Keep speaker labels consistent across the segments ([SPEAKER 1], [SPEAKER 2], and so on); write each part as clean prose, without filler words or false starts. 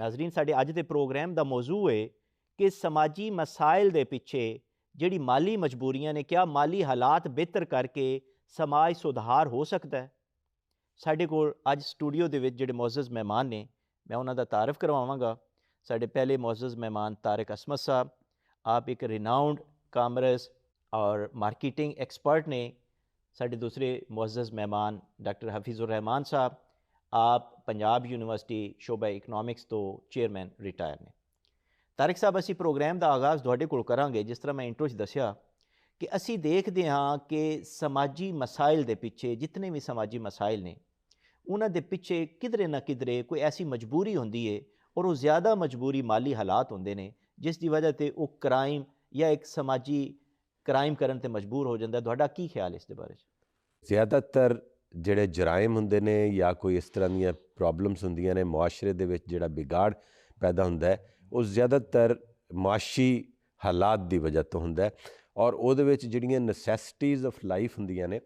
[SPEAKER 1] नाजरीन साडे अज दे प्रोग्राम दा मौजू है कि समाजी मसाइल दे पिछे जिहड़ी माली मजबूरियां ने, क्या माली हालात बेहतर करके समाज सुधार हो सकता है। साडे कोल अज स्टूडियो दे विच जिहड़े मुअज़्ज़ज़ मेहमान ने, मैं उन्हां दा तारफ करवावांगा। साडे पहले मुअज़्ज़ज़ मेहमान तारिक असमत साहब, आप एक रिनाउंड कामर्स और मार्केटिंग एक्सपर्ट ने। साडे दूसरे मुअज़्ज़ज़ मेहमान डॉक्टर हफीज़ुर रहमान साहब, आप पंजाब यूनिवर्सिटी शोबा इकनॉमिक्स तो चेयरमैन रिटायर ने। तारिक साहब, असी प्रोग्राम का आगाज़ तुहाडे कोल करांगे। जिस तरह मैं इंट्रो च दस्सिया कि असी देखते हाँ कि समाजी मसाइल दे पिछे, जितने भी समाजी मसाइल ने, उन्हां दे पिछे किधरे ना किधरे कोई ऐसी मजबूरी होंदी है, और वो ज़्यादा मजबूरी माली हालात होंदे ने, जिस दी वजह ते वो क्राइम या एक समाजी क्राइम करन ते मजबूर हो जाता है। तुहाडा की ख्याल इस दे बारे च?
[SPEAKER 2] ज़्यादातर ਜਿਹੜੇ ਜਰਾਇਮ ਹੁੰਦੇ ਨੇ ਜਾਂ ਕੋਈ ਇਸ ਤਰ੍ਹਾਂ ਦੀਆਂ ਪ੍ਰੋਬਲਮਸ ਹੁੰਦੀਆਂ ਨੇ ਮੁਆਸ਼ਰੇ ਦੇ ਵਿੱਚ, ਜਿਹੜਾ ਵਿਗਾੜ ਪੈਦਾ ਹੁੰਦਾ ਹੈ, ਉਹ ਜ਼ਿਆਦਾਤਰ ਮਾਸ਼ੀ ਹਾਲਾਤ ਦੀ ਵਜ੍ਹਾ ਤੋਂ ਹੁੰਦਾ ਹੈ। ਔਰ ਉਹਦੇ ਵਿੱਚ ਜਿਹੜੀਆਂ ਨਸੈਸਿਟੀਜ਼ ਆਫ ਲਾਈਫ ਹੁੰਦੀਆਂ ਨੇ,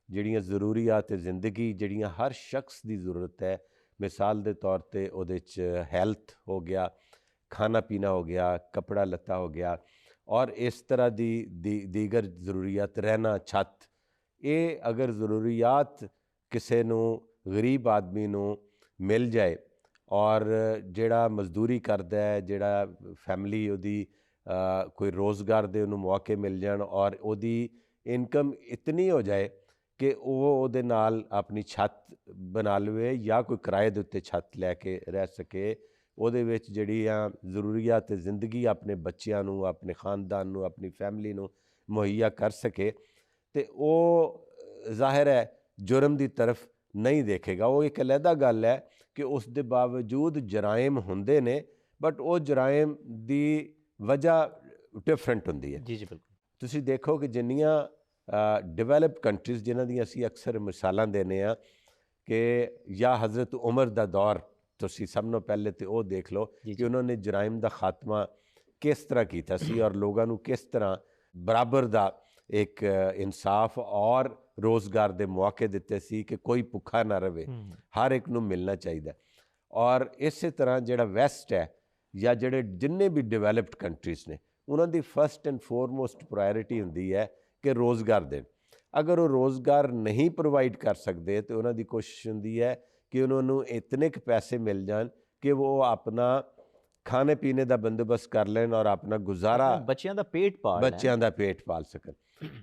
[SPEAKER 2] ਜਿਹੜੀਆਂ ਜ਼ਰੂਰੀਆਤ ਜ਼ਿੰਦਗੀ, ਜਿਹੜੀਆਂ ਹਰ ਸ਼ਖਸ ਦੀ ਜ਼ਰੂਰਤ ਹੈ, ਮਿਸਾਲ ਦੇ ਤੌਰ 'ਤੇ ਉਹਦੇ 'ਚ ਹੈਲਥ ਹੋ ਗਿਆ, ਖਾਣਾ ਪੀਣਾ ਹੋ ਗਿਆ, ਕੱਪੜਾ ਲੱਤਾ ਹੋ ਗਿਆ, ਔਰ ਇਸ ਤਰ੍ਹਾਂ ਦੀ ਦੀਗਰ ਜ਼ਰੂਰੀਆਤ, ਰਹਿਣਾ, ਛੱਤ, ਇਹ ਅਗਰ ਜ਼ਰੂਰੀਆਤ ਕਿਸੇ ਨੂੰ ਗਰੀਬ ਆਦਮੀ ਨੂੰ ਮਿਲ ਜਾਏ, ਔਰ ਜਿਹੜਾ ਮਜ਼ਦੂਰੀ ਕਰਦਾ ਹੈ, ਜਿਹੜਾ ਫੈਮਿਲੀ ਉਹਦੀ ਕੋਈ ਰੋਜ਼ਗਾਰ ਦੇ ਉਹਨੂੰ ਮੌਕੇ ਮਿਲ ਜਾਣ, ਔਰ ਉਹਦੀ ਇਨਕਮ ਇਤਨੀ ਹੋ ਜਾਏ ਕਿ ਉਹ ਉਹਦੇ ਨਾਲ ਆਪਣੀ ਛੱਤ ਬਣਾ ਲਵੇ ਜਾਂ ਕੋਈ ਕਿਰਾਏ ਦੇ ਉੱਤੇ ਛੱਤ ਲੈ ਕੇ ਰਹਿ ਸਕੇ, ਉਹਦੇ ਵਿੱਚ ਜਿਹੜੀਆਂ ਜ਼ਰੂਰੀਆਤ ਜ਼ਿੰਦਗੀ ਆਪਣੇ ਬੱਚਿਆਂ ਨੂੰ, ਆਪਣੇ ਖਾਨਦਾਨ ਨੂੰ, ਆਪਣੀ ਫੈਮਿਲੀ ਨੂੰ ਮੁਹੱਈਆ ਕਰ ਸਕੇ, ਤੇ ਉਹ ਜ਼ਾਹਿਰ ਹੈ ਜੁਰਮ ਦੀ ਤਰਫ ਨਹੀਂ ਦੇਖੇਗਾ। ਉਹ ਇੱਕ ਅਲੱਗਾ ਗੱਲ ਹੈ ਕਿ ਉਸ ਦੇ ਬਾਵਜੂਦ ਜਰਾਇਮ ਹੁੰਦੇ ਨੇ, ਬਟ ਉਹ ਜਰਾਇਮ ਦੀ ਵਜ੍ਹਾ ਡਿਫਰੈਂਟ ਹੁੰਦੀ ਹੈ।
[SPEAKER 1] ਜੀ ਜੀ ਬਿਲਕੁਲ।
[SPEAKER 2] ਤੁਸੀਂ ਦੇਖੋ ਕਿ ਜਿੰਨੀਆਂ ਡਿਵੈਲਪ ਕੰਟਰੀਜ਼ ਜਿਨ੍ਹਾਂ ਦੀਆਂ ਅਸੀਂ ਅਕਸਰ ਮਿਸਾਲਾਂ ਦਿੰਦੇ ਹਾਂ, ਕਿ ਜਾਂ ਹਜ਼ਰਤ ਉਮਰ ਦਾ ਦੌਰ, ਤੁਸੀਂ ਸਭ ਨੂੰ ਪਹਿਲੇ ਤੇ ਉਹ ਦੇਖ ਲਓ ਕਿ ਉਹਨਾਂ ਨੇ ਜਰਾਇਮ ਦਾ ਖਾਤਮਾ ਕਿਸ ਤਰ੍ਹਾਂ ਕੀਤਾ ਸੀ, ਔਰ ਲੋਕਾਂ ਨੂੰ ਕਿਸ ਤਰ੍ਹਾਂ ਬਰਾਬਰ ਦਾ ਇੱਕ ਇਨਸਾਫ ਔਰ ਰੋਜ਼ਗਾਰ ਦੇ ਮੌਕੇ ਦਿੱਤੇ ਸੀ ਕਿ ਕੋਈ ਭੁੱਖਾ ਨਾ ਰਹੇ, ਹਰ ਇੱਕ ਨੂੰ ਮਿਲਣਾ ਚਾਹੀਦਾ। ਔਰ ਇਸੇ ਤਰ੍ਹਾਂ ਜਿਹੜਾ ਵੈਸਟ ਹੈ ਜਾਂ ਜਿਹੜੇ ਜਿੰਨੇ ਵੀ ਡਿਵੈਲਪਡ ਕੰਟਰੀਜ਼ ਨੇ, ਉਹਨਾਂ ਦੀ ਫਸਟ ਐਂਡ ਫੋਰਮੋਸਟ ਪ੍ਰਾਇਓਰਿਟੀ ਹੁੰਦੀ ਹੈ ਕਿ ਰੋਜ਼ਗਾਰ ਦੇਣ। ਅਗਰ ਉਹ ਰੋਜ਼ਗਾਰ ਨਹੀਂ ਪ੍ਰੋਵਾਈਡ ਕਰ ਸਕਦੇ ਤਾਂ ਉਹਨਾਂ ਦੀ ਕੋਸ਼ਿਸ਼ ਹੁੰਦੀ ਹੈ ਕਿ ਉਹਨਾਂ ਨੂੰ ਇਤਨੇ ਕੁ ਪੈਸੇ ਮਿਲ ਜਾਣ ਕਿ ਉਹ ਆਪਣਾ ਖਾਣੇ ਪੀਣੇ ਦਾ ਬੰਦੋਬਸਤ ਕਰ ਲੈਣ ਔਰ ਆਪਣਾ ਗੁਜ਼ਾਰਾ, ਬੱਚਿਆਂ ਦਾ ਪੇਟ ਪਾਲ ਸਕਣ।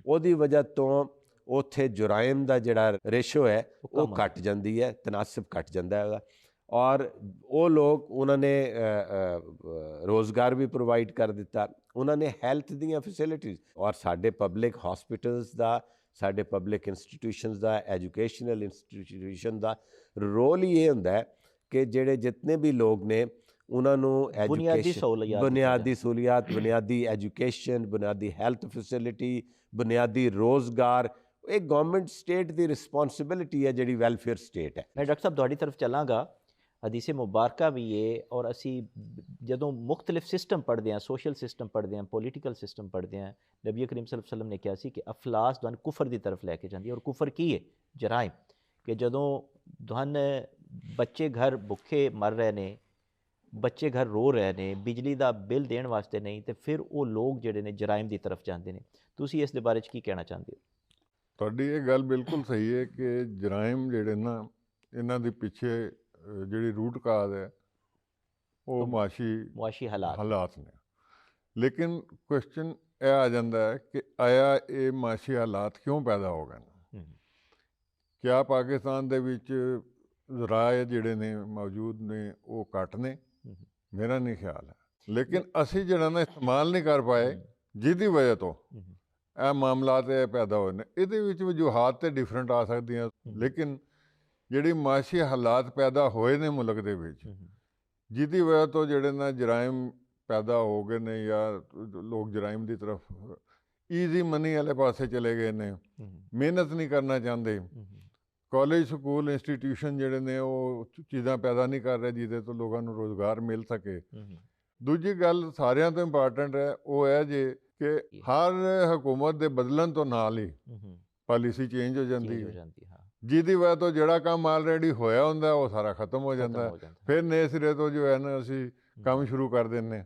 [SPEAKER 2] ਉਹਦੀ ਵਜ੍ਹਾ ਤੋਂ ਉੱਥੇ ਜੁਰਾਇਮ ਦਾ ਜਿਹੜਾ ਰੇਸ਼ੋ ਹੈ ਉਹ ਘੱਟ ਜਾਂਦੀ ਹੈ, ਤਨਾਸਬ ਘੱਟ ਜਾਂਦਾ ਹੈਗਾ, ਔਰ ਉਹ ਲੋਕ ਉਹਨਾਂ ਨੇ ਰੋਜ਼ਗਾਰ ਵੀ ਪ੍ਰੋਵਾਈਡ ਕਰ ਦਿੱਤਾ, ਉਹਨਾਂ ਨੇ ਹੈਲਥ ਦੀਆਂ ਫੈਸਿਲਿਟੀਜ਼, ਔਰ ਸਾਡੇ ਪਬਲਿਕ ਹਸਪੀਟਲਸ ਦਾ, ਸਾਡੇ ਪਬਲਿਕ ਇੰਸਟੀਟਿਊਸ਼ਨਸ ਦਾ, ਐਜੂਕੇਸ਼ਨਲ ਇੰਸਟੀਟਿਊਸ਼ਨ ਦਾ ਰੋਲ ਹੀ ਇਹ ਹੁੰਦਾ ਹੈ ਕਿ ਜਿਹੜੇ ਜਿਤਨੇ ਵੀ ਲੋਕ ਨੇ ਉਹਨਾਂ ਨੂੰ ਬੁਨਿਆਦੀ ਸਹੂਲੀਅਤ, ਬੁਨਿਆਦੀ ਐਜੂਕੇਸ਼ਨ, ਬੁਨਿਆਦੀ ਹੈਲਥ ਫੈਸਿਲਿਟੀ, ਬੁਨਿਆਦੀ ਰੋਜ਼ਗਾਰ, ਇਹ ਗੌਰਮੈਂਟ ਸਟੇਟ ਦੀ ਰਿਸਪੌਂਸਿਬਿਲਿਟੀ ਹੈ, ਜਿਹੜੀ ਵੈਲਫੇਅਰ ਸਟੇਟ ਹੈ।
[SPEAKER 1] मैं डॉक्टर साहब तुहाडी तरफ चलांगा। हदीसे मुबारका भी है, और असी जदों मुख्तलिफ सिस्टम पढ़ते हैं, सोशल सिस्टम पढ़ते हैं, पोलिटिकल सिस्टम पढ़ते हैं, नबी करीम सल्लल्लाहु अलैहि वसल्लम ने कहा सी कि अफलास तुहानूं कुफर की तरफ लैके जाती है। और कुफर की है? जराइम। कि जदों तुहानूं बच्चे घर भुखे मर रहे ने, बच्चे घर रो रहे ने, बिजली का बिल देने वास्ते नहीं, तो फिर वो लोग जिहड़े ने जराइम की तरफ जाते हैं। तुसीं इस दे बारे च की कहना चाहते हो?
[SPEAKER 3] ਤੁਹਾਡੀ ਇਹ ਗੱਲ ਬਿਲਕੁਲ ਸਹੀ ਹੈ ਕਿ ਜਰਾਇਮ ਜਿਹੜੇ ਨਾ, ਇਹਨਾਂ ਦੇ ਪਿੱਛੇ ਜਿਹੜੀ ਰੂਟ ਕਾਜ਼ ਹੈ ਉਹ ਮੁਆਸ਼ੀ ਹਾਲਾਤ ਨੇ। ਲੇਕਿਨ ਕੁਐਸਚਨ ਇਹ ਆ ਜਾਂਦਾ ਹੈ ਕਿ ਆਇਆ ਇਹ ਮੁਆਸ਼ੀ ਹਾਲਾਤ ਕਿਉਂ ਪੈਦਾ ਹੋ ਗਏ ਨੇ? ਕਿਆ ਪਾਕਿਸਤਾਨ ਦੇ ਵਿੱਚ ਜ਼ਰਾਏ ਜਿਹੜੇ ਨੇ ਮੌਜੂਦ ਨੇ ਉਹ ਘੱਟ ਨੇ? ਮੇਰਾ ਨਹੀਂ ਖਿਆਲ ਹੈ। ਲੇਕਿਨ ਅਸੀਂ ਜਿਹੜਾ ਨਾ ਇਸਤੇਮਾਲ ਨਹੀਂ ਕਰ ਪਾਏ, ਜਿਹਦੀ ਵਜ੍ਹਾ ਤੋਂ ਇਹ ਮਾਮਲਾਤ ਇਹ ਪੈਦਾ ਹੋਏ ਨੇ। ਇਹਦੇ ਵਿੱਚ ਵਜੂਹਾਤ ਤੇ ਡਿਫਰੈਂਟ ਆ ਸਕਦੀਆਂ, ਲੇਕਿਨ ਜਿਹੜੀ ਮਾਸ਼ੀ ਹਾਲਾਤ ਪੈਦਾ ਹੋਏ ਨੇ ਮੁਲਕ ਦੇ ਵਿੱਚ, ਜਿਹਦੀ ਵਜ੍ਹਾ ਤੋਂ ਜਿਹੜੇ ਨਾ ਜਰਾਇਮ ਪੈਦਾ ਹੋ ਗਏ ਨੇ, ਜਾਂ ਲੋਕ ਜਰਾਇਮ ਦੀ ਤਰਫ ਈਜ਼ੀ ਮਨੀ ਵਾਲੇ ਪਾਸੇ ਚਲੇ ਗਏ ਨੇ, ਮਿਹਨਤ ਨਹੀਂ ਕਰਨਾ ਚਾਹੁੰਦੇ। ਕਾਲਜ, ਸਕੂਲ, ਇੰਸਟੀਟਿਊਸ਼ਨ ਜਿਹੜੇ ਨੇ ਉਹ ਚੀਜ਼ਾਂ ਪੈਦਾ ਨਹੀਂ ਕਰ ਰਹੇ ਜਿਹਦੇ ਤੋਂ ਲੋਕਾਂ ਨੂੰ ਰੋਜ਼ਗਾਰ ਮਿਲ ਸਕੇ। ਦੂਜੀ ਗੱਲ ਸਾਰਿਆਂ ਤੋਂ ਇੰਪਾਰਟੈਂਟ ਹੈ, ਉਹ ਹੈ ਜੇ ਕਿ ਹਰ ਹਕੂਮਤ ਦੇ ਬਦਲਣ ਤੋਂ ਨਾਲ ਹੀ ਪਾਲਿਸੀ ਚੇਂਜ ਹੋ ਜਾਂਦੀ ਹੈ। ਜਿਹਦੀ ਵਜ੍ਹਾ ਤੋਂ ਜਿਹੜਾ ਕੰਮ ਆਲਰੇਡੀ ਹੋਇਆ ਹੁੰਦਾ ਉਹ ਸਾਰਾ ਖਤਮ ਹੋ ਜਾਂਦਾ, ਫਿਰ ਨਵੇਂ ਸਿਰੇ ਤੋਂ ਜੋ ਹੈ ਨਾ ਅਸੀਂ ਕੰਮ ਸ਼ੁਰੂ ਕਰ ਦਿੰਦੇ ਹਾਂ।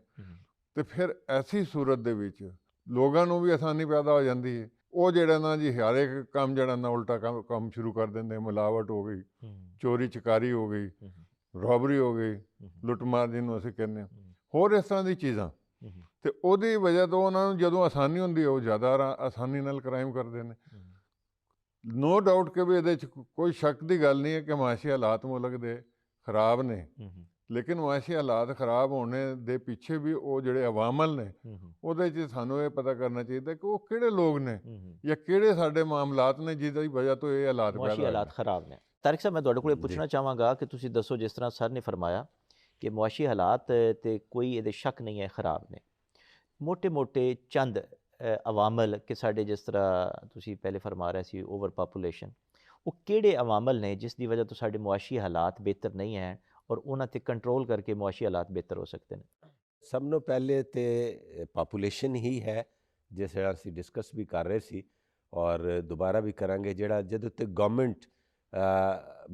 [SPEAKER 3] ਤੇ ਫਿਰ ਐਸੀ ਸੂਰਤ ਦੇ ਵਿੱਚ ਲੋਕਾਂ ਨੂੰ ਵੀ ਆਸਾਨੀ ਪੈਦਾ ਹੋ ਜਾਂਦੀ ਹੈ। ਉਹ ਜਿਹੜਾ ਨਾ ਜੀ ਹਰ ਇੱਕ ਕੰਮ ਜਿਹੜਾ ਨਾ ਉਲਟਾ ਕੰਮ ਸ਼ੁਰੂ ਕਰ ਦਿੰਦੇ, ਮਿਲਾਵਟ ਹੋ ਗਈ, ਚੋਰੀ ਚਕਾਰੀ ਹੋ ਗਈ, ਰੋਬਰੀ ਹੋ ਗਈ, ਲੁੱਟਮਾਰ ਜਿਹਨੂੰ ਅਸੀਂ ਕਹਿੰਦੇ ਹਾਂ, ਹੋਰ ਇਸ ਤਰ੍ਹਾਂ ਦੀ ਚੀਜ਼ਾਂ। ਤੇ ਉਹਦੀ ਵਜ੍ਹਾ ਤੋਂ ਉਹਨਾਂ ਨੂੰ ਜਦੋਂ ਆਸਾਨੀ ਹੁੰਦੀ ਹੈ ਉਹ ਜ਼ਿਆਦਾ ਆਸਾਨੀ ਨਾਲ ਕ੍ਰਾਈਮ ਕਰਦੇ ਨੇ। ਨੋ ਡਾਊਟ ਕਿ ਵੀ ਇਹਦੇ 'ਚ ਕੋਈ ਸ਼ੱਕ ਦੀ ਗੱਲ ਨਹੀਂ ਹੈ ਕਿ ਮਾਸ਼ੀ ਹਾਲਾਤ ਮੁਲਕ ਦੇ ਖਰਾਬ ਨੇ, ਲੇਕਿਨ ਮਾਸ਼ੀ ਹਾਲਾਤ ਖਰਾਬ ਹੋਣੇ ਦੇ ਪਿੱਛੇ ਵੀ ਉਹ ਜਿਹੜੇ ਅਵਾਮਲ ਨੇ ਉਹਦੇ 'ਚ ਸਾਨੂੰ ਇਹ ਪਤਾ ਕਰਨਾ ਚਾਹੀਦਾ ਕਿ ਉਹ ਕਿਹੜੇ ਲੋਕ ਨੇ ਜਾਂ ਕਿਹੜੇ ਸਾਡੇ ਮਾਮਲਾਤ ਨੇ ਜਿਹਦੀ ਵਜ੍ਹਾ ਤੋਂ ਇਹ ਹਾਲਾਤ
[SPEAKER 1] ਖਰਾਬ ਨੇ। ਤਾਰਿਕ ਸਾਹਿਬ, ਮੈਂ ਤੁਹਾਡੇ ਕੋਲ ਪੁੱਛਣਾ ਚਾਹਾਂਗਾ ਕਿ ਤੁਸੀਂ ਦੱਸੋ, ਜਿਸ ਤਰ੍ਹਾਂ ਸਰ ਨੇ ਫਰਮਾਇਆ ਕਿ ਮੁਆਸ਼ੀ ਹਾਲਾਤ ਤੇ ਕੋਈ ਇਹਦੇ ਸ਼ੱਕ ਨਹੀਂ ਹੈ ਖਰਾਬ ਨੇ, ਮੋਟੇ ਚੰਦ ਅਵਾਮਲ ਕਿ ਸਾਡੇ ਜਿਸ ਤਰ੍ਹਾਂ ਤੁਸੀਂ ਪਹਿਲੇ ਫਰਮਾ ਰਹੇ ਸੀ ਓਵਰ ਪਾਪੂਲੇਸ਼ਨ, ਉਹ ਕਿਹੜੇ ਅਵਾਮਲ ਨੇ ਜਿਸ ਦੀ ਵਜ੍ਹਾ ਤੋਂ ਸਾਡੇ ਮੁਆਸ਼ੀ ਹਾਲਾਤ ਬਿਹਤਰ ਨਹੀਂ ਹੈ ਔਰ ਉਹਨਾਂ 'ਤੇ ਕੰਟਰੋਲ ਕਰਕੇ ਮੁਆਸ਼ੀ ਹਾਲਾਤ ਬਿਹਤਰ ਹੋ ਸਕਦੇ ਨੇ?
[SPEAKER 2] ਸਭ ਨੂੰ ਪਹਿਲੇ ਤੇ ਪਾਪੂਲੇਸ਼ਨ ਹੀ ਹੈ, ਜਿਸ ਤਰ੍ਹਾਂ ਅਸੀਂ ਡਿਸਕਸ ਵੀ ਕਰ ਰਹੇ ਸੀ ਔਰ ਦੁਬਾਰਾ ਵੀ ਕਰਾਂਗੇ, ਜਿਹੜਾ ਜਿਹਦੇ ਉੱਤੇ ਗਵਰਨਮੈਂਟ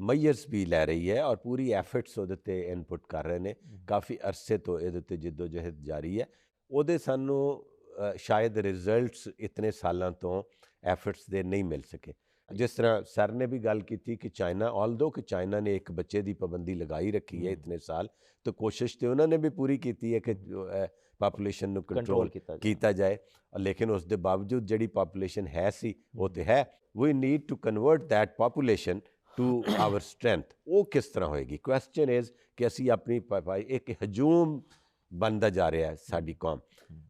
[SPEAKER 2] ਮਈਅਰਸ ਵੀ ਲੈ ਰਹੀ ਹੈ ਔਰ ਪੂਰੀ ਐਫਰਟਸ ਉਹਦੇ 'ਤੇ ਇਨਪੁੱਟ ਕਰ ਰਹੇ ਨੇ। ਕਾਫੀ ਅਰਸੇ ਤੋਂ ਇਹਦੇ ਉੱਤੇ ਜਿੱਦੋ ਜਹਿਦ ਜਾਰੀ ਹੈ। ਉਹਦੇ ਸਾਨੂੰ ਸ਼ਾਇਦ ਰਿਜ਼ਲਟਸ ਇਤਨੇ ਸਾਲਾਂ ਤੋਂ ਐਫਰਟਸ ਦੇ ਨਹੀਂ ਮਿਲ ਸਕੇ। ਜਿਸ ਤਰ੍ਹਾਂ ਸਰ ਨੇ ਵੀ ਗੱਲ ਕੀਤੀ ਕਿ ਚਾਈਨਾ, ਆਲਦੋ ਕਿ ਚਾਈਨਾ ਨੇ ਇੱਕ ਬੱਚੇ ਦੀ ਪਾਬੰਦੀ ਲਗਾਈ ਰੱਖੀ ਹੈ ਇਤਨੇ ਸਾਲ, ਤਾਂ ਕੋਸ਼ਿਸ਼ ਤੇ ਉਹਨਾਂ ਨੇ ਵੀ ਪੂਰੀ ਕੀਤੀ ਹੈ ਕਿ ਪਾਪੂਲੇਸ਼ਨ ਨੂੰ ਕੰਟਰੋਲ ਕੀਤਾ ਜਾਏ, ਲੇਕਿਨ ਉਸ ਦੇ ਬਾਵਜੂਦ ਜਿਹੜੀ ਪਾਪੂਲੇਸ਼ਨ ਹੈ ਸੀ ਉਹ ਤੇ ਹੈ। We need to convert that population to our strength. ਉਹ ਕਿਸ ਤਰ੍ਹਾਂ ਹੋਏਗੀ? ਕੁਐਸਚਨ ਇਜ਼ ਕਿ ਅਸੀਂ ਆਪਣੀ ਇੱਕ ਹਜੂਮ ਬਣਦਾ ਜਾ ਰਿਹਾ ਹੈ ਸਾਡੀ ਕੌਮ।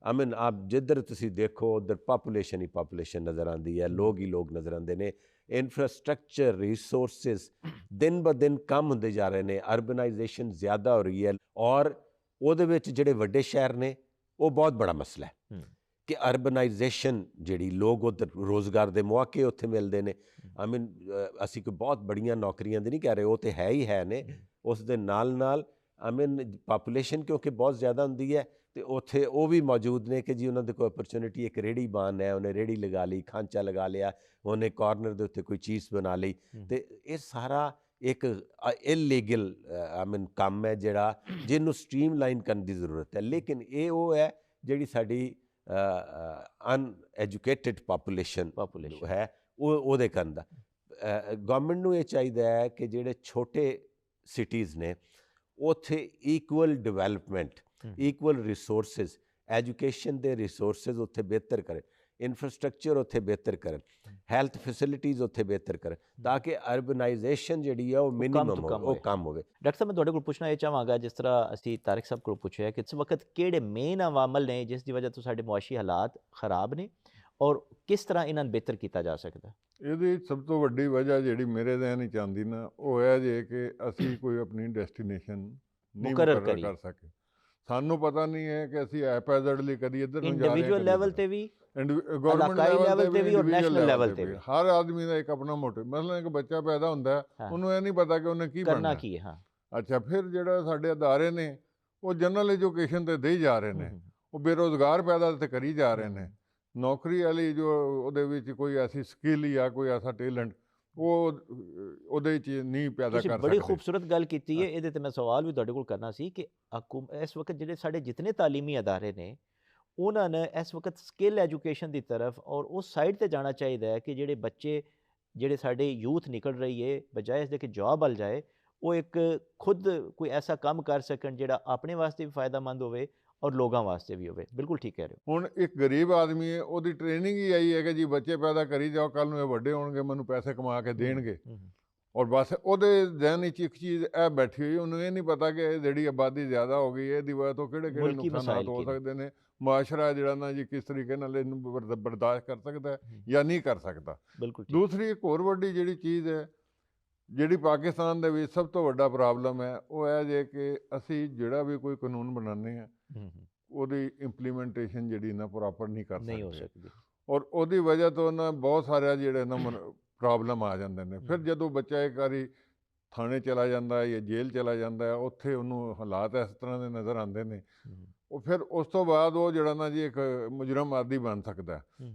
[SPEAKER 2] ਆਮੀਨ, ਆਪ ਜਿੱਧਰ ਤੁਸੀਂ ਦੇਖੋ ਉੱਧਰ ਪਾਪੂਲੇਸ਼ਨ ਹੀ ਪਾਪੂਲੇਸ਼ਨ ਨਜ਼ਰ ਆਉਂਦੀ ਹੈ, ਲੋਕ ਹੀ ਲੋਕ ਨਜ਼ਰ ਆਉਂਦੇ ਨੇ। ਇਨਫਰਾਸਟਰਕਚਰ ਰਿਸੋਰਸਿਸ ਦਿਨ ਬ ਦਿਨ ਕਮ ਹੁੰਦੇ ਜਾ ਰਹੇ ਨੇ, ਅਰਬਨਾਈਜੇਸ਼ਨ ਜ਼ਿਆਦਾ ਹੋ ਰਹੀ ਹੈ ਔਰ ਉਹਦੇ ਵਿੱਚ ਜਿਹੜੇ ਵੱਡੇ ਸ਼ਹਿਰ ਨੇ ਉਹ ਬਹੁਤ ਬੜਾ ਮਸਲਾ ਹੈ ਕਿ ਅਰਬਨਾਈਜੇਸ਼ਨ ਜਿਹੜੀ ਲੋਕ ਉੱਧਰ ਰੋਜ਼ਗਾਰ ਦੇ ਮੌਕੇ ਉੱਥੇ ਮਿਲਦੇ ਨੇ। ਆਮੀਨ, ਅਸੀਂ ਕੋਈ ਬਹੁਤ ਬੜੀਆਂ ਨੌਕਰੀਆਂ ਦੀ ਨਹੀਂ ਕਹਿ ਰਹੇ, ਉਹ ਤਾਂ ਹੈ ਹੀ ਹੈ ਨੇ। ਉਸ ਦੇ ਨਾਲ ਆਮੀਨ ਪਾਪੂਲੇਸ਼ਨ ਕਿਉਂਕਿ ਬਹੁਤ ਜ਼ਿਆਦਾ ਹੁੰਦੀ ਹੈ ਤੇ ਉੱਥੇ ਉਹ ਵੀ ਮੌਜੂਦ ਨੇ ਕਿ ਜੀ ਉਹਨਾਂ ਦੇ ਕੋਈ ਅਪਰਚੁਨਿਟੀ, ਇੱਕ ਰੇਹੜੀ ਬਾਨ ਹੈ, ਉਹਨੇ ਰੇਹੜੀ ਲਗਾ ਲਈ, ਖਾਂਚਾ ਲਗਾ ਲਿਆ, ਉਹਨੇ ਕਾਰਨਰ ਦੇ ਉੱਤੇ ਕੋਈ ਚੀਜ਼ ਬਣਾ ਲਈ, ਤੇ ਇਹ ਸਾਰਾ ਇੱਕ ਇਲੀਗਲ ਆਮੀਨ ਕੰਮ ਹੈ ਜਿਹੜਾ ਜਿਹਨੂੰ ਸਟ੍ਰੀਮਲਾਈਨ ਕਰਨ ਦੀ ਜ਼ਰੂਰਤ ਹੈ। ਲੇਕਿਨ ਇਹ ਉਹ ਹੈ ਜਿਹੜੀ ਸਾਡੀ ਅਨਐਜੂਕੇਟਿਡ ਪਾਪੂਲੇਸ਼ਨ ਹੈ ਉਹਦੇ ਕਰਨ ਦਾ। ਗਵਰਨਮੈਂਟ ਨੂੰ ਇਹ ਚਾਹੀਦਾ ਹੈ ਕਿ ਜਿਹੜੇ ਛੋਟੇ ਸਿਟੀਜ਼ ਨੇ ਉੱਥੇ ਈਕੁਅਲ ਡਿਵੈਲਪਮੈਂਟ, ਈਕੁਅਲ ਰਿਸੋਰਸਿਸ, ਐਜੂਕੇਸ਼ਨ ਦੇ ਰਿਸੋਰਸਿਸ ਉੱਥੇ ਬਿਹਤਰ ਕਰੇ, ਇਨਫਰਾਸਟਰਕਚਰ ਉੱਥੇ ਬਿਹਤਰ ਕਰਨ, ਹੈਲਥ ਫੈਸਿਲਿਟੀਜ਼ ਉੱਥੇ ਬਿਹਤਰ ਕਰਨ, ਤਾਂ ਕਿ ਅਰਬਨਾਈਜੇਸ਼ਨ ਜਿਹੜੀ ਹੈ ਉਹ ਮਿਨੀਮਮ ਉਹ ਕੰਮ ਹੋਵੇ।
[SPEAKER 1] ਡਾਕਟਰ ਸਾਹਿਬ, ਮੈਂ ਤੁਹਾਡੇ ਕੋਲ ਪੁੱਛਣਾ ਇਹ ਚਾਹਾਂਗਾ, ਜਿਸ ਤਰ੍ਹਾਂ ਅਸੀਂ ਤਾਰਿਕ ਸਾਹਿਬ ਕੋਲ ਪੁੱਛਿਆ ਕਿ ਇਸ ਵਕਤ ਕਿਹੜੇ ਮੇਨ ਅਵਾਮਲ ਨੇ ਜਿਸ ਦੀ ਵਜ੍ਹਾ ਤੋਂ ਸਾਡੇ ਮੁਆਸ਼ੀ ਹਾਲਾਤ ਖਰਾਬ ਨੇ ਔਰ ਕਿਸ ਤਰ੍ਹਾਂ ਇਹਨਾਂ ਨੂੰ ਬਿਹਤਰ ਕੀਤਾ ਜਾ ਸਕਦਾ?
[SPEAKER 3] ਇਹਦੀ ਸਭ ਤੋਂ ਵੱਡੀ ਵਜ੍ਹਾ ਜਿਹੜੀ ਮੇਰੇ ਧਿਆਨ 'ਚ ਆਉਂਦੀ ਨਾ ਉਹ ਹੈ ਜੇ ਕਿ ਅਸੀਂ ਕੋਈ ਆਪਣੀ ਡੈਸਟੀਨੇਸ਼ਨ ਨਹੀਂ ਮੁਕਰਰ ਕਰ ਸਕੇ। ਸਾਨੂੰ ਪਤਾ ਨਹੀਂ ਹੈ ਕਿ ਅਸੀਂ ਐਪੈਜ਼ਡਲੀ ਕਦੀ ਇੱਧਰ ਨੂੰ ਜਾ ਰਹੇ ਹਾਂ,
[SPEAKER 1] ਇੰਡੀਵਿਜੂਅਲ ਲੈਵਲ ਤੇ ਵੀ,
[SPEAKER 3] ਗਵਰਨਮੈਂਟ ਲੈਵਲ ਤੇ ਵੀ, ਔਰ ਨੈਸ਼ਨਲ ਲੈਵਲ ਤੇ ਵੀ। ਹਰ ਆਦਮੀ ਦਾ ਇੱਕ ਆਪਣਾ ਮੋਟਿਵ। ਮਸਲਾ ਇੱਕ ਬੱਚਾ ਪੈਦਾ ਹੁੰਦਾ ਉਹਨੂੰ ਇਹ ਨਹੀਂ ਪਤਾ ਕਿ ਉਹਨੇ ਕੀ ਕਰਨਾ ਕੀ ਹੈ। ਅੱਛਾ, ਫਿਰ ਜਿਹੜਾ ਸਾਡੇ ਅਦਾਰੇ ਨੇ ਉਹ ਜਨਰਲ ਐਜੂਕੇਸ਼ਨ ਤੇ ਦੇ ਜਾ ਰਹੇ ਨੇ, ਉਹ ਬੇਰੁਜ਼ਗਾਰ ਪੈਦਾ ਤੇ ਕਰੀ ਜਾ ਰਹੇ ਨੇ। ਨੌਕਰੀ ਵਾਲੀ ਜੋ ਉਹਦੇ ਵਿੱਚ ਕੋਈ ਐਸੀ ਸਕਿੱਲ ਜਾਂ ਕੋਈ ਐਸਾ ਟੈਲੈਂਟ ਉਹ ਉਹਦੇ 'ਚ ਨਹੀਂ ਪੈਦਾ ਕਰ ਸਕਦੇ।
[SPEAKER 1] ਬੜੀ ਖੂਬਸੂਰਤ ਗੱਲ ਕੀਤੀ ਹੈ। ਇਹਦੇ 'ਤੇ ਮੈਂ ਸਵਾਲ ਵੀ ਤੁਹਾਡੇ ਕੋਲ ਕਰਨਾ ਸੀ ਕਿ ਇਸ ਵਕਤ ਜਿਹੜੇ ਸਾਡੇ ਜਿਤਨੇ ਤਾਲੀਮੀ ਅਦਾਰੇ ਨੇ ਉਹਨਾਂ ਨੇ ਇਸ ਵਕਤ ਸਕਿੱਲ ਐਜੂਕੇਸ਼ਨ ਦੀ ਤਰਫ ਔਰ ਉਸ ਸਾਈਡ 'ਤੇ ਜਾਣਾ ਚਾਹੀਦਾ ਹੈ ਕਿ ਜਿਹੜੇ ਬੱਚੇ, ਜਿਹੜੇ ਸਾਡੇ ਯੂਥ ਨਿਕਲ ਰਹੀ ਹੈ, ਬਜਾਏ ਇਸ ਦੇ ਕਿ ਜੌਬ ਵੱਲ ਜਾਏ, ਉਹ ਇੱਕ ਖੁਦ ਕੋਈ ਐਸਾ ਕੰਮ ਕਰ ਸਕਣ ਜਿਹੜਾ ਆਪਣੇ ਵਾਸਤੇ ਵੀ ਫਾਇਦਾਮੰਦ ਹੋਵੇ ਔਰ ਲੋਕਾਂ ਵਾਸਤੇ ਵੀ ਹੋਵੇ। ਬਿਲਕੁਲ ਠੀਕ ਕਹਿ ਰਹੇ ਹੋ।
[SPEAKER 3] ਹੁਣ ਇੱਕ ਗਰੀਬ ਆਦਮੀ ਹੈ, ਉਹਦੀ ਟ੍ਰੇਨਿੰਗ ਹੀ ਆਈ ਹੈ ਕਿ ਜੀ ਬੱਚੇ ਪੈਦਾ ਕਰੀ ਜਾਓ, ਕੱਲ੍ਹ ਨੂੰ ਇਹ ਵੱਡੇ ਹੋਣਗੇ ਮੈਨੂੰ ਪੈਸੇ ਕਮਾ ਕੇ ਦੇਣਗੇ, ਔਰ ਬਸ ਉਹਦੇ ਜ਼ਿਹਨ ਵਿੱਚ ਇੱਕ ਚੀਜ਼ ਇਹ ਬੈਠੀ ਹੋਈ, ਉਹਨੂੰ ਇਹ ਨਹੀਂ ਪਤਾ ਕਿ ਜਿਹੜੀ ਆਬਾਦੀ ਜ਼ਿਆਦਾ ਹੋ ਗਈ ਇਹਦੀ ਵਜ੍ਹਾ ਤੋਂ ਕਿਹੜੇ ਕਿਹੜੇ ਨੁਕਸਾਨਾਤ ਹੋ ਸਕਦੇ ਨੇ, ਮੁਆਸ਼ਰਾ ਜਿਹੜਾ ਨਾ ਜੀ ਕਿਸ ਤਰੀਕੇ ਨਾਲ ਇਹਨੂੰ ਬਰਦਾਸ਼ਤ ਕਰ ਸਕਦਾ ਜਾਂ ਨਹੀਂ ਕਰ ਸਕਦਾ।
[SPEAKER 1] ਬਿਲਕੁਲ।
[SPEAKER 3] ਦੂਸਰੀ ਇੱਕ ਹੋਰ ਵੱਡੀ ਜਿਹੜੀ ਚੀਜ਼ ਹੈ ਜਿਹੜੀ ਪਾਕਿਸਤਾਨ ਦੇ ਵਿੱਚ ਸਭ ਤੋਂ ਵੱਡਾ ਪ੍ਰੋਬਲਮ ਹੈ ਉਹ ਹੈ ਜੇ ਕਿ ਅਸੀਂ ਜਿਹੜਾ ਵੀ ਕੋਈ ਕਾਨੂੰਨ ਬਣਾਉਂਦੇ ਹਾਂ ਉਹਦੀ ਇੰਪਲੀਮੈਂਟੇਸ਼ਨ ਜਿਹੜੀ ਨਾ ਪ੍ਰੋਪਰ ਨਹੀਂ ਕਰ ਸਕਦੇ, ਔਰ ਉਹਦੀ ਵਜ੍ਹਾ ਤੋਂ ਨਾ ਬਹੁਤ ਸਾਰੇ ਜਿਹੜੇ ਨਾ ਪ੍ਰੋਬਲਮ ਆ ਜਾਂਦੇ ਨੇ। ਫਿਰ ਜਦੋਂ ਬੱਚਾ ਇੱਕ ਵਾਰੀ ਥਾਣੇ ਚਲਾ ਜਾਂਦਾ ਹੈ ਜਾਂ ਜੇਲ੍ਹ ਚਲਾ ਜਾਂਦਾ ਹੈ, ਉੱਥੇ ਉਹਨੂੰ ਹਾਲਾਤ ਇਸ ਤਰ੍ਹਾਂ ਦੇ ਨਜ਼ਰ ਆਉਂਦੇ ਨੇ, ਉਹ ਫਿਰ ਉਸ ਤੋਂ ਬਾਅਦ ਉਹ ਜਿਹੜਾ ਨਾ ਜੀ ਇੱਕ ਮੁਜਰਮ ਆਦੀ ਬਣ ਸਕਦਾ।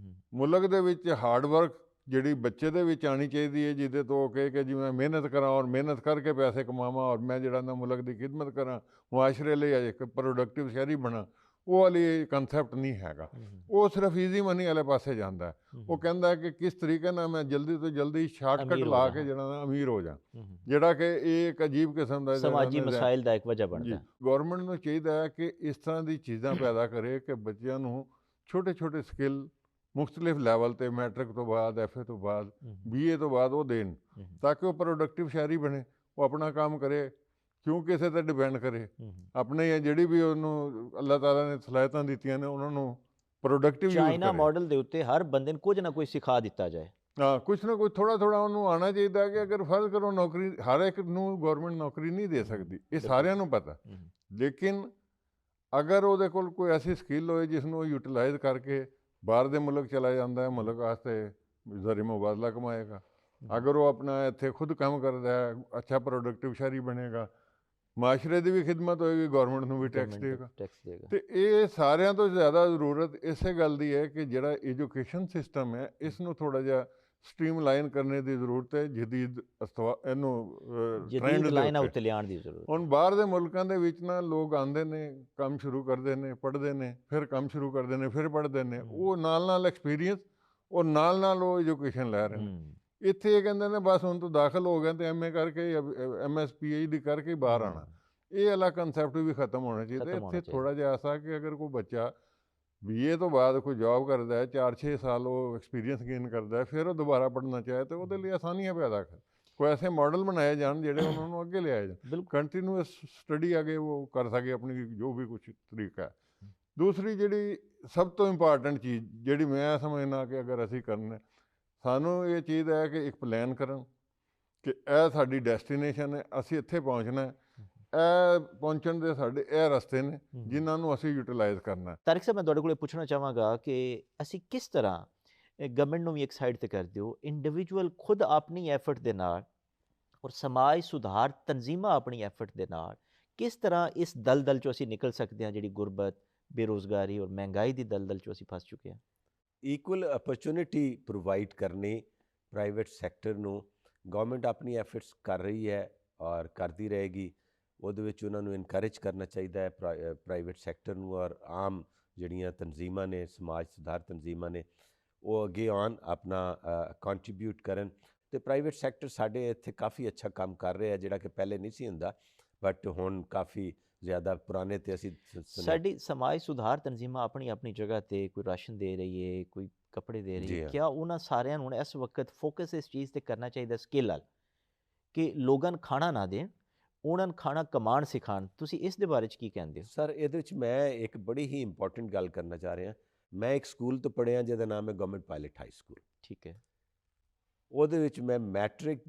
[SPEAKER 3] ਮੁਲਕ ਦੇ ਵਿੱਚ ਹਾਰਡ ਵਰਕ ਜਿਹੜੀ ਬੱਚੇ ਦੇ ਵਿੱਚ ਆਉਣੀ ਚਾਹੀਦੀ ਹੈ, ਜਿਹਦੇ ਤੋਂ ਉਹ ਕਹੇ ਕਿ ਜੀ ਮੈਂ ਮਿਹਨਤ ਕਰਾਂ ਔਰ ਮਿਹਨਤ ਕਰਕੇ ਪੈਸੇ ਕਮਾਵਾਂ ਔਰ ਮੈਂ ਜਿਹੜਾ ਨਾ ਮੁਲਕ ਦੀ ਖਿਦਮਤ ਕਰਾਂ, ਮੁਆਸ਼ਰੇ ਲਈ ਇੱਕ ਪ੍ਰੋਡਕਟਿਵ ਸ਼ਹਿਰੀ ਬਣਾ, ਉਹ ਵਾਲੀ ਕੰਸੈਪਟ ਨਹੀਂ ਹੈਗਾ। ਉਹ ਸਿਰਫ ਈਜ਼ੀ ਮਨੀ ਵਾਲੇ ਪਾਸੇ ਜਾਂਦਾ ਹੈ। ਉਹ ਕਹਿੰਦਾ ਕਿ ਕਿਸ ਤਰੀਕੇ ਨਾਲ ਮੈਂ ਜਲਦੀ ਤੋਂ ਜਲਦੀ ਸ਼ਾਰਟਕਟ ਲਾ ਕੇ ਜਿਹੜਾ ਨਾ ਅਮੀਰ ਹੋ ਜਾ, ਜਿਹੜਾ ਕਿ ਇਹ ਇੱਕ ਅਜੀਬ ਕਿਸਮ ਦਾ
[SPEAKER 1] ਸਮਾਜੀ ਮਸਾਇਲ ਦਾ ਇੱਕ ਵਜ੍ਹਾ ਬਣਦਾ ਹੈ।
[SPEAKER 3] ਗੌਰਮੈਂਟ ਨੂੰ ਚਾਹੀਦਾ ਹੈ ਕਿ ਇਸ ਤਰ੍ਹਾਂ ਦੀ ਚੀਜ਼ਾਂ ਪੈਦਾ ਕਰੇ ਕਿ ਬੱਚਿਆਂ ਨੂੰ ਛੋਟੇ ਛੋਟੇ ਸਕਿੱਲ ਮੁਖਤਲਿਫ ਲੈਵਲ 'ਤੇ ਮੈਟ੍ਰਿਕ ਤੋਂ ਬਾਅਦ, FA ਤੋਂ ਬਾਅਦ, BA ਤੋਂ ਬਾਅਦ ਉਹ ਦੇਣ, ਤਾਂ ਕਿ ਉਹ ਪ੍ਰੋਡਕਟਿਵ ਸ਼ਹਿਰੀ ਬਣੇ, ਉਹ ਆਪਣਾ ਕੰਮ ਕਰੇ, ਕਿਉਂ ਕਿਸੇ 'ਤੇ ਡਿਪੈਂਡ ਕਰੇ। ਆਪਣੇ ਜਿਹੜੀ ਵੀ ਉਹਨੂੰ ਅੱਲਾਹ ਤਾਲਾ ਨੇ ਸਲਾਹਿਤਾਂ ਦਿੱਤੀਆਂ ਨੇ ਉਹਨਾਂ ਨੂੰ ਪ੍ਰੋਡਕਟਿਵ ਯੂਜ਼ ਕਰੇ।
[SPEAKER 1] ਚਾਈਨਾ ਮਾਡਲ ਦੇ ਉੱਤੇ ਹਰ ਬੰਦੇ ਨੂੰ ਕੁਝ ਨਾ ਕੁਝ ਸਿਖਾ ਦਿੱਤਾ ਜਾਏ।
[SPEAKER 3] ਹਾਂ, ਕੁਛ ਨਾ ਕੁਛ ਥੋੜ੍ਹਾ ਥੋੜ੍ਹਾ ਉਹਨੂੰ ਆਉਣਾ ਚਾਹੀਦਾ ਕਿ ਅਗਰ ਫਰਜ਼ ਕਰੋ ਨੌਕਰੀ ਹਰ ਇੱਕ ਨੂੰ ਗੌਰਮੈਂਟ ਨੌਕਰੀ ਨਹੀਂ ਦੇ ਸਕਦੀ, ਇਹ ਸਾਰਿਆਂ ਨੂੰ ਪਤਾ। ਲੇਕਿਨ ਅਗਰ ਉਹਦੇ ਕੋਲ ਕੋਈ ਐਸੀ ਸਕਿੱਲ ਹੋਏ ਜਿਸ ਨੂੰ ਉਹ ਯੂਟੀਲਾਈਜ਼ ਕਰਕੇ ਬਾਹਰ ਦੇ ਮੁਲਕ ਚਲਾ ਜਾਂਦਾ ਹੈ, ਮੁਲਕ ਵਾਸਤੇ ਜ਼ਰੀ ਮੁਬਾਦਲਾ ਕਮਾਏਗਾ। ਅਗਰ ਉਹ ਆਪਣਾ ਇੱਥੇ ਖੁਦ ਕੰਮ ਕਰਦਾ ਹੈ, ਅੱਛਾ ਪ੍ਰੋਡਕਟਿਵ ਸ਼ਹਿਰੀ ਬਣੇਗਾ, ਮਾਸ਼ਰੇ ਦੀ ਵੀ ਖਿਦਮਤ ਹੋਏਗੀ, ਗੌਰਮੈਂਟ ਨੂੰ ਵੀ ਟੈਕਸ ਦੇਗਾ। ਤੇ ਇਹ ਸਾਰਿਆਂ ਤੋਂ ਜ਼ਿਆਦਾ ਜ਼ਰੂਰਤ ਇਸੇ ਗੱਲ ਦੀ ਹੈ ਕਿ ਜਿਹੜਾ ਐਜੂਕੇਸ਼ਨ ਸਿਸਟਮ ਹੈ ਇਸ ਨੂੰ ਥੋੜ੍ਹਾ ਜਿਹਾ ਸਟ੍ਰੀਮਲਾਈਨ ਕਰਨੇ ਦੀ ਜ਼ਰੂਰਤ ਹੈ, ਜਦੀਦ ਇਹਨੂੰ ਟ੍ਰੈਂਡ ਲਾਈਨਾਂ ਉੱਤੇ ਲਿਆਉਣ ਦੀ ਜ਼ਰੂਰਤ। ਹੁਣ ਬਾਹਰ ਦੇ ਮੁਲਕਾਂ ਦੇ ਵਿੱਚ ਨਾ ਲੋਕ ਆਉਂਦੇ ਨੇ, ਕੰਮ ਸ਼ੁਰੂ ਕਰਦੇ ਨੇ, ਪੜ੍ਹਦੇ ਨੇ, ਫਿਰ ਕੰਮ ਸ਼ੁਰੂ ਕਰਦੇ ਨੇ, ਫਿਰ ਪੜ੍ਹਦੇ ਨੇ, ਉਹ ਨਾਲ ਨਾਲ ਐਕਸਪੀਰੀਅੰਸ ਔਰ ਨਾਲ ਨਾਲ ਉਹ ਐਜੂਕੇਸ਼ਨ ਲੈ ਰਹੇ ਨੇ। ਇੱਥੇ ਇਹ ਕਹਿੰਦੇ ਨੇ ਬਸ ਹੁਣ ਤੋਂ ਦਾਖਲ ਹੋ ਗਏ ਤੇ MA ਕਰਕੇ ਜਾਂ MS PhD ਕਰਕੇ ਬਾਹਰ ਆਉਣਾ। ਇਹ ਵਾਲਾ ਕੰਸੈਪਟ ਵੀ ਖਤਮ ਹੋਣਾ ਚਾਹੀਦਾ। ਇੱਥੇ ਥੋੜ੍ਹਾ ਜਿਹਾ ਐਸਾ ਕਿ ਅਗਰ ਕੋਈ ਬੱਚਾ BA ਤੋਂ ਬਾਅਦ ਕੋਈ ਜੌਬ ਕਰਦਾ ਹੈ, 4-6 ਸਾਲ ਉਹ ਐਕਸਪੀਰੀਅੰਸ ਗੇਨ ਕਰਦਾ ਹੈ, ਫਿਰ ਉਹ ਦੁਬਾਰਾ ਪੜ੍ਹਨਾ ਚਾਹੇ ਤਾਂ ਉਹਦੇ ਲਈ ਆਸਾਨੀਆਂ ਪੈਦਾ ਕਰ, ਕੋਈ ਐਸੇ ਮਾਡਲ ਬਣਾਏ ਜਾਣ ਜਿਹੜੇ ਉਹਨਾਂ ਨੂੰ ਅੱਗੇ ਲਿਆਏ ਜਾਣ, ਕੰਟੀਨਿਊਸ ਸਟੱਡੀ ਅੱਗੇ ਉਹ ਕਰ ਸਕੇ ਆਪਣੀ ਜੋ ਵੀ ਕੁਛ ਤਰੀਕਾ ਹੈ। ਦੂਸਰੀ ਜਿਹੜੀ ਸਭ ਤੋਂ ਇੰਪਾਰਟੈਂਟ ਚੀਜ਼ ਜਿਹੜੀ ਮੈਂ ਸਮਝਦਾ ਕਿ ਅਗਰ ਅਸੀਂ ਕਰਨਾ, ਸਾਨੂੰ ਇਹ ਚੀਜ਼ ਹੈ ਕਿ ਇੱਕ ਪਲਾਨ ਕਰਨ ਕਿ ਇਹ ਸਾਡੀ ਡੈਸਟੀਨੇਸ਼ਨ ਹੈ, ਅਸੀਂ ਇੱਥੇ ਪਹੁੰਚਣਾ ਹੈ, ਇਹ ਪਹੁੰਚਣ ਦੇ ਸਾਡੇ ਇਹ ਰਸਤੇ ਨੇ ਜਿਨ੍ਹਾਂ ਨੂੰ ਅਸੀਂ ਯੂਟੀਲਾਈਜ਼ ਕਰਨਾ।
[SPEAKER 1] ਤਾਰਿਕ ਸਾਹਿਬ, ਮੈਂ ਤੁਹਾਡੇ ਕੋਲ ਪੁੱਛਣਾ ਚਾਹਾਂਗਾ ਕਿ ਅਸੀਂ ਕਿਸ ਤਰ੍ਹਾਂ ਗਵਰਨਮੈਂਟ ਨੂੰ ਵੀ ਇੱਕ ਸਾਈਡ 'ਤੇ ਕਰ ਦਿਓ, ਇੰਡੀਵਿਜੂਅਲ ਖੁਦ ਆਪਣੀ ਐਫਰਟ ਦੇ ਨਾਲ ਔਰ ਸਮਾਜ ਸੁਧਾਰ ਤਨਜ਼ੀਮਾਂ ਆਪਣੀ ਐਫਰਟ ਦੇ ਨਾਲ ਕਿਸ ਤਰ੍ਹਾਂ ਇਸ ਦਲਦਲ 'ਚੋਂ ਅਸੀਂ ਨਿਕਲ ਸਕਦੇ ਹਾਂ, ਜਿਹੜੀ ਗੁਰਬਤ, ਬੇਰੁਜ਼ਗਾਰੀ ਔਰ ਮਹਿੰਗਾਈ ਦੀ ਦਲਦਲ 'ਚੋਂ ਅਸੀਂ ਫਸ ਚੁੱਕੇ ਹਾਂ।
[SPEAKER 2] ਇਕੁਅਲ ਅਪਰਚੁਨਿਟੀ ਪ੍ਰੋਵਾਈਡ ਕਰਨੀ ਪ੍ਰਾਈਵੇਟ ਸੈਕਟਰ ਨੂੰ ਗਵਰਨਮੈਂਟ ਆਪਣੀ ਐਫਰਟਸ ਕਰ ਰਹੀ ਹੈ ਔਰ ਕਰਦੀ ਰਹੇਗੀ। ਉਹਦੇ ਵਿੱਚ ਉਹਨਾਂ ਨੂੰ ਇਨਕਰੇਜ ਕਰਨਾ ਚਾਹੀਦਾ ਹੈ ਪ੍ਰਾਈਵੇਟ ਸੈਕਟਰ ਨੂੰ, ਔਰ ਆਮ ਜਿਹੜੀਆਂ ਤਨਜ਼ੀਮਾਂ ਨੇ, ਸਮਾਜ ਸੁਧਾਰ ਤਨਜ਼ੀਮਾਂ ਨੇ, ਉਹ ਅੱਗੇ ਆਉਣ, ਆਪਣਾ ਕੰਟਰੀਬਿਊਟ ਕਰਨ। ਅਤੇ ਪ੍ਰਾਈਵੇਟ ਸੈਕਟਰ ਸਾਡੇ ਇੱਥੇ ਕਾਫੀ ਅੱਛਾ ਕੰਮ ਕਰ ਰਿਹਾ, ਜਿਹੜਾ ਕਿ ਪਹਿਲੇ ਨਹੀਂ ਸੀ ਹੁੰਦਾ, ਬਟ ਹੁਣ ਕਾਫੀ ਜ਼ਿਆਦਾ ਪੁਰਾਣੇ ਤੇ ਅਸੀਂ
[SPEAKER 1] ਸਾਡੀ ਸਮਾਜ ਸੁਧਾਰ ਤਨਜ਼ੀਮਾਂ ਆਪਣੀ ਆਪਣੀ ਜਗ੍ਹਾ 'ਤੇ ਕੋਈ ਰਾਸ਼ਨ ਦੇ ਰਹੀ ਹੈ, ਕੋਈ ਕੱਪੜੇ ਦੇ ਰਹੀ ਹੈ, ਕਿਆ ਉਹਨਾਂ ਸਾਰਿਆਂ ਨੂੰ ਇਸ ਵਕਤ ਫੋਕਸ ਇਸ ਚੀਜ਼ 'ਤੇ ਕਰਨਾ ਚਾਹੀਦਾ ਸਕਿੱਲ ਨਾਲ ਕਿ ਲੋਕਾਂ ਨੂੰ ਖਾਣਾ ਨਾ ਦੇਣ, ਉਹਨਾਂ ਨੂੰ ਖਾਣਾ ਕਮਾਉਣ ਸਿਖਾਉਣ? ਤੁਸੀਂ ਇਸ ਦੇ ਬਾਰੇ 'ਚ ਕੀ ਕਹਿੰਦੇ ਹੋ?
[SPEAKER 2] ਸਰ, ਇਹਦੇ ਵਿੱਚ ਮੈਂ ਇੱਕ ਬੜੀ ਹੀ ਇੰਪੋਰਟੈਂਟ ਗੱਲ ਕਰਨਾ ਚਾਹ ਰਿਹਾ। ਮੈਂ ਇੱਕ ਸਕੂਲ ਤੋਂ ਪੜ੍ਹਿਆ ਜਿਹਦਾ ਨਾਮ ਹੈ ਗਵਰਨਮੈਂਟ ਪਾਇਲਟ ਹਾਈ ਸਕੂਲ।
[SPEAKER 1] ਠੀਕ ਹੈ।
[SPEAKER 2] ਉਹਦੇ ਵਿੱਚ ਮੈਂ ਮੈਟ੍ਰਿਕ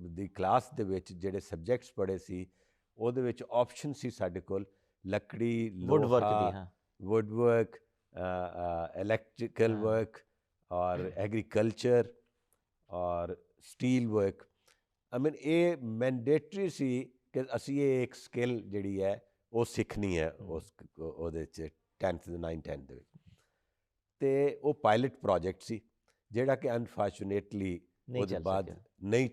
[SPEAKER 2] ਦੀ ਕਲਾਸ ਦੇ ਵਿੱਚ ਜਿਹੜੇ ਸਬਜੈਕਟਸ ਪੜ੍ਹੇ ਸੀ, ਉਹਦੇ ਵਿੱਚ ਆਪਸ਼ਨ ਸੀ ਸਾਡੇ ਕੋਲ ਲੱਕੜੀ, ਲੋਹਾ, ਵੁੱਡਵਰਕ, ਇਲੈਕਟ੍ਰੀਕਲ ਵਰਕ ਔਰ ਐਗਰੀਕਲਚਰ ਔਰ ਸਟੀਲ ਵਰਕ। ਇਹ ਮੈਂਡੇਟਰੀ ਸੀ ਕਿ ਅਸੀਂ ਇਹ ਇੱਕ ਸਕਿੱਲ ਜਿਹੜੀ ਹੈ ਉਹ ਸਿੱਖਣੀ ਹੈ ਉਹਦੇ 'ਚ 10th 9-10 ਦੇ ਵਿੱਚ। ਅਤੇ ਉਹ ਪਾਇਲਟ ਪ੍ਰੋਜੈਕਟ ਸੀ ਜਿਹੜਾ ਕਿ ਅਨਫਾਰਚੂਨੇਟਲੀ ਉਹਦੇ ਬਾਅਦ ਨਹੀਂ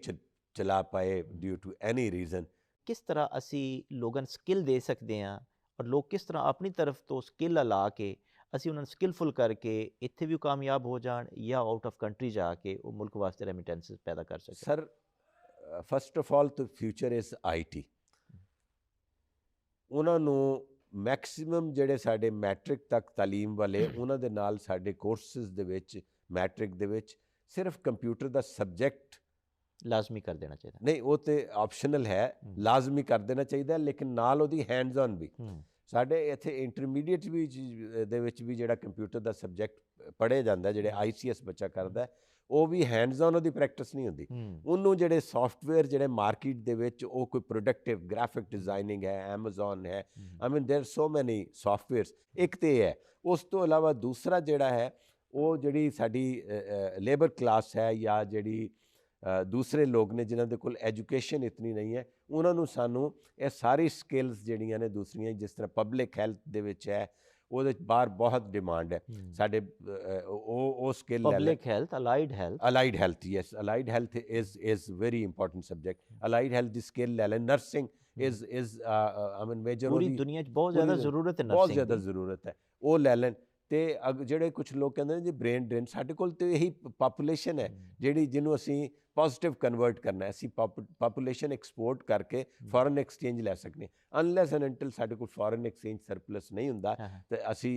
[SPEAKER 2] ਚਲਾ ਪਾਏ ਡਿਊ ਟੂ ਐਨੀ ਰੀਜ਼ਨ।
[SPEAKER 1] ਕਿਸ ਤਰ੍ਹਾਂ ਅਸੀਂ ਲੋਕਾਂ ਨੂੰ ਸਕਿੱਲ ਦੇ ਸਕਦੇ ਹਾਂ ਔਰ ਲੋਕ ਕਿਸ ਤਰ੍ਹਾਂ ਆਪਣੀ ਤਰਫ ਤੋਂ ਸਕਿੱਲ ਲਾ ਕੇ ਅਸੀਂ ਉਹਨਾਂ ਨੂੰ ਸਕਿੱਲਫੁਲ ਕਰਕੇ ਇੱਥੇ ਵੀ ਕਾਮਯਾਬ ਹੋ ਜਾਣ ਜਾਂ ਆਊਟ ਆਫ ਕੰਟਰੀ ਜਾ ਕੇ ਉਹ ਮੁਲਕ ਵਾਸਤੇ ਰੈਮਿਟੈਂਸਿਸ ਪੈਦਾ ਕਰ ਸਕਣ?
[SPEAKER 2] ਸਰ, ਫਸਟ ਆਫ ਆਲ ਤਾਂ ਫਿਊਚਰ ਇਜ਼ IT। ਉਹਨਾਂ ਨੂੰ ਮੈਕਸੀਮਮ ਜਿਹੜੇ ਸਾਡੇ ਮੈਟ੍ਰਿਕ ਤੱਕ ਤਾਲੀਮ ਵਾਲੇ, ਉਹਨਾਂ ਦੇ ਨਾਲ ਸਾਡੇ ਕੋਰਸਿਸ ਦੇ ਵਿੱਚ ਮੈਟ੍ਰਿਕ ਦੇ ਵਿੱਚ ਸਿਰਫ ਕੰਪਿਊਟਰ ਦਾ ਸਬਜੈਕਟ
[SPEAKER 1] ਲਾਜ਼ਮੀ ਕਰ ਦੇਣਾ ਚਾਹੀਦਾ।
[SPEAKER 2] ਨਹੀਂ, ਉਹ ਤਾਂ ਆਪਸ਼ਨਲ ਹੈ, ਲਾਜ਼ਮੀ ਕਰ ਦੇਣਾ ਚਾਹੀਦਾ, ਲੇਕਿਨ ਨਾਲ ਉਹਦੀ ਹੈਂਡਸ ਔਨ ਵੀ। ਸਾਡੇ ਇੱਥੇ ਇੰਟਰਮੀਡੀਏਟ ਵੀ ਦੇ ਵਿੱਚ ਵੀ ਜਿਹੜਾ ਕੰਪਿਊਟਰ ਦਾ ਸਬਜੈਕਟ ਪੜ੍ਹਿਆ ਜਾਂਦਾ, ਜਿਹੜੇ ICS ਬੱਚਾ ਕਰਦਾ, ਉਹ ਵੀ ਹੈਂਡਸ ਔਨ ਉਹਦੀ ਪ੍ਰੈਕਟਿਸ ਨਹੀਂ ਹੁੰਦੀ। ਉਹਨੂੰ ਜਿਹੜੇ ਸੌਫਟਵੇਅਰ ਜਿਹੜੇ ਮਾਰਕੀਟ ਦੇ ਵਿੱਚ ਉਹ ਕੋਈ ਪ੍ਰੋਡਕਟਿਵ ਗ੍ਰਾਫਿਕ ਡਿਜ਼ਾਈਨਿੰਗ ਹੈ, ਐਮਾਜ਼ੋਨ ਹੈ, ਦੇਰ ਸੋ ਮੈਨੀ ਸੌਫਟਵੇਅਰਸ। ਇੱਕ ਤਾਂ ਇਹ ਹੈ। ਉਸ ਤੋਂ ਇਲਾਵਾ ਦੂਸਰਾ ਜਿਹੜਾ ਹੈ, ਉਹ ਜਿਹੜੀ ਸਾਡੀ ਲੇਬਰ ਕਲਾਸ ਹੈ ਜਾਂ ਜਿਹੜੀ ਦੂਸਰੇ ਲੋਕ ਨੇ ਜਿਨ੍ਹਾਂ ਦੇ ਕੋਲ ਐਜੂਕੇਸ਼ਨ ਇਤਨੀ ਨਹੀਂ ਹੈ, ਉਹਨਾਂ ਨੂੰ ਸਾਨੂੰ ਇਹ ਸਾਰੀ ਸਕਿੱਲਸ ਜਿਹੜੀਆਂ ਨੇ ਦੂਸਰੀਆਂ, ਜਿਸ ਤਰ੍ਹਾਂ ਪਬਲਿਕ ਹੈਲਥ ਦੇ ਵਿੱਚ ਹੈ, ਉਹਦੇ 'ਚ ਬਾਹਰ ਬਹੁਤ ਡਿਮਾਂਡ ਹੈ ਸਾਡੇ ਉਹ ਸਕਿੱਲ ਲੈ
[SPEAKER 1] public health, allied health
[SPEAKER 2] yes, allied health is very important subject. Allied health ਦੀ ਸਕਿੱਲ ਲੈ ਲੈ, nursing is I mean major,
[SPEAKER 1] ਪੂਰੀ ਦੁਨੀਆ 'ਚ ਬਹੁਤ ਜ਼ਿਆਦਾ ਜ਼ਰੂਰਤ ਹੈ ਨਰਸਿੰਗ ਦੀ,
[SPEAKER 2] ਬਹੁਤ ਜ਼ਿਆਦਾ ਜ਼ਰੂਰਤ ਹੈ, ਉਹ ਲੈ ਲੈਣ। ਤੇ ਜਿਹੜੇ ਕੁਝ ਲੋਕ ਕਹਿੰਦੇ ਨੇ ਜੀ ਬ੍ਰੇਨ ਡਰੇਨ, ਸਾਡੇ ਕੋਲ ਤੇ ਇਹੀ ਪਾਪੂਲੇਸ਼ਨ ਹੈ ਜਿਹਨੂੰ ਅਸੀਂ ਪੋਜ਼ਿਟਿਵ ਕਨਵਰਟ ਕਰਨਾ। ਅਸੀਂ ਪਾਪੂਲੇਸ਼ਨ ਐਕਸਪੋਰਟ ਕਰਕੇ ਫੋਰਨ ਐਕਸਚੇਂਜ ਲੈ ਸਕਦੇ, ਅਨਲੈਸ ਐਂਡ ਅੰਟਿਲ ਸਾਡੇ ਕੋਲ ਫੋਰਨ ਐਕਸਚੇਂਜ ਸਰਪਲਸ ਨਹੀਂ ਹੁੰਦਾ ਤੇ ਅਸੀਂ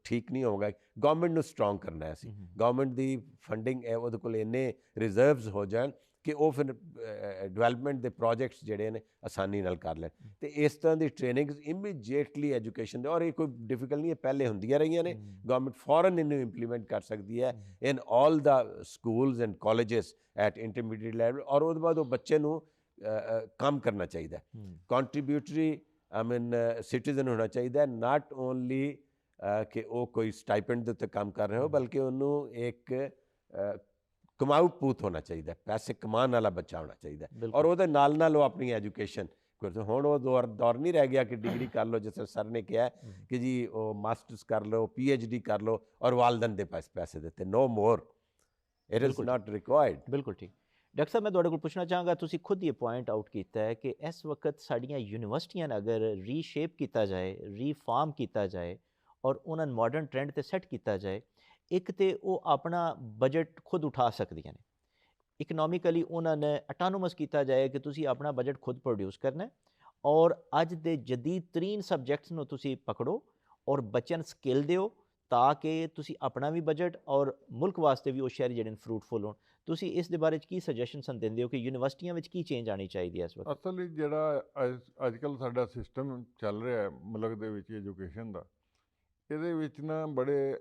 [SPEAKER 2] ਠੀਕ ਨਹੀਂ ਹੋਊਗਾ। ਗਵਰਨਮੈਂਟ ਨੂੰ ਸਟਰੋਂਗ ਕਰਨਾ ਹੈ ਅਸੀਂ, ਗਵਰਨਮੈਂਟ ਦੀ ਫੰਡਿੰਗ ਉਹਦੇ ਕੋਲ ਇੰਨੇ ਰਿਜ਼ਰਵਸ ਹੋ ਜਾਣ ਕਿ ਉਹ ਫਿਰ ਡਿਵੈਲਪਮੈਂਟ ਦੇ ਪ੍ਰੋਜੈਕਟਸ ਜਿਹੜੇ ਨੇ ਆਸਾਨੀ ਨਾਲ ਕਰ ਲੈਣ। ਤੇ ਇਸ ਤਰ੍ਹਾਂ ਦੀ ਟ੍ਰੇਨਿੰਗਸ ਇਮੀਡੀਏਟਲੀ ਐਜੂਕੇਸ਼ਨ ਦੇ, ਔਰ ਇਹ ਕੋਈ ਡਿਫਿਕਲਟ ਨਹੀਂ ਹੈ, ਪਹਿਲੇ ਹੁੰਦੀਆਂ ਰਹੀਆਂ ਨੇ, ਗਵਰਨਮੈਂਟ ਫੌਰਨ ਇਹਨੂੰ ਇੰਪਲੀਮੈਂਟ ਕਰ ਸਕਦੀ ਹੈ in all the schools and colleges at intermediate level. ਔਰ ਉਹਦੇ ਬਾਅਦ ਉਹ ਬੱਚੇ ਨੂੰ ਕੰਮ ਕਰਨਾ ਚਾਹੀਦਾ, ਕੰਟਰੀਬਿਊਟਰੀ ਆਈ ਮੀਨ ਸਿਟੀਜ਼ਨ ਹੋਣਾ ਚਾਹੀਦਾ, ਨਾਟ ਓਨਲੀ ਕਿ ਉਹ ਕੋਈ ਸਟਾਈਪੈਂਡ ਦੇ ਉੱਤੇ ਕੰਮ ਕਰ ਰਹੇ ਹੋ, ਬਲਕਿ ਉਹਨੂੰ ਇੱਕ ਕਮਾਊ ਪੂਤ ਹੋਣਾ ਚਾਹੀਦਾ, ਪੈਸੇ ਕਮਾਉਣ ਵਾਲਾ ਬੱਚਾ ਹੋਣਾ ਚਾਹੀਦਾ। ਔਰ ਉਹਦੇ ਨਾਲ ਨਾਲ ਉਹ ਆਪਣੀ ਐਜੂਕੇਸ਼ਨ, ਹੁਣ ਉਹ ਦੌਰ ਨਹੀਂ ਰਹਿ ਗਿਆ ਕਿ ਡਿਗਰੀ ਕਰ ਲਓ, ਜਿਸ ਤਰ੍ਹਾਂ ਸਰ ਨੇ ਕਿਹਾ ਕਿ ਜੀ ਉਹ ਮਾਸਟਰਸ ਕਰ ਲਓ, PhD ਕਰ ਲਓ ਔਰ ਵਾਲਦਨ ਦੇ ਪੈਸੇ ਦਿੱਤੇ, ਨੋ ਮੋਰ, ਇਟ ਇਜ਼ ਨਾਟ ਰਿਕੁਆਇਰਡ।
[SPEAKER 1] ਬਿਲਕੁਲ ਠੀਕ। ਡਾਕਟਰ ਸਾਹਿਬ, ਮੈਂ ਤੁਹਾਡੇ ਕੋਲ ਪੁੱਛਣਾ ਚਾਹਾਂਗਾ, ਤੁਸੀਂ ਖੁਦ ਇਹ ਪੁਆਇੰਟ ਆਊਟ ਕੀਤਾ ਹੈ ਕਿ ਇਸ ਵਕਤ ਸਾਡੀਆਂ ਯੂਨੀਵਰਸਿਟੀਆਂ ਨੂੰ ਅਗਰ ਰੀਸ਼ੇਪ ਕੀਤਾ ਜਾਏ, ਰੀਫਾਰਮ ਕੀਤਾ ਜਾਏ ਔਰ ਉਹਨਾਂ ਨੂੰ ਮਾਡਰਨ ਟ੍ਰੈਂਡ 'ਤੇ ਸੈੱਟ ਕੀਤਾ ਜਾਏ, ਇੱਕ ਤਾਂ ਉਹ ਆਪਣਾ ਬਜਟ ਖੁਦ ਉਠਾ ਸਕਦੀਆਂ ਨੇ, ਇਕਨੋਮਿਕਲੀ ਉਹਨਾਂ ਨੇ ਆਟੋਨੋਮਸ ਕੀਤਾ ਜਾਏ ਕਿ ਤੁਸੀਂ ਆਪਣਾ ਬਜਟ ਖੁਦ ਪ੍ਰੋਡਿਊਸ ਕਰਨਾ, ਔਰ ਅੱਜ ਦੇ ਜਦੀਦ ਤਰੀਨ ਸਬਜੈਕਟਸ ਨੂੰ ਤੁਸੀਂ ਪਕੜੋ ਔਰ ਬੱਚਿਆਂ ਨੂੰ ਸਕਿੱਲ ਦਿਓ ਤਾਂ ਕਿ ਤੁਸੀਂ ਆਪਣਾ ਵੀ ਬਜਟ ਔਰ ਮੁਲਕ ਵਾਸਤੇ ਵੀ ਉਹ ਸ਼ਹਿਰ ਜਿਹੜੇ ਨੇ ਫਰੂਟਫੁਲ ਹੋਣ। ਤੁਸੀਂ ਇਸ ਦੇ ਬਾਰੇ 'ਚ ਕੀ ਸਜੈਸ਼ਨ ਦਿੰਦੇ ਹੋ ਕਿ ਯੂਨੀਵਰਸਿਟੀਆਂ ਵਿੱਚ ਕੀ ਚੇਂਜ ਆਉਣੀ ਚਾਹੀਦੀ ਹੈ ਇਸ ਵਕਤ?
[SPEAKER 3] ਅਸਲ ਜਿਹੜਾ ਅੱਜ ਕੱਲ੍ਹ ਸਾਡਾ ਸਿਸਟਮ ਚੱਲ ਰਿਹਾ ਹੈ ਮੁਲਕ ਦੇ ਵਿੱਚ ਐਜੂਕੇਸ਼ਨ ਦਾ, ਇਹਦੇ ਵਿੱਚ ਨਾ ਬੜੇ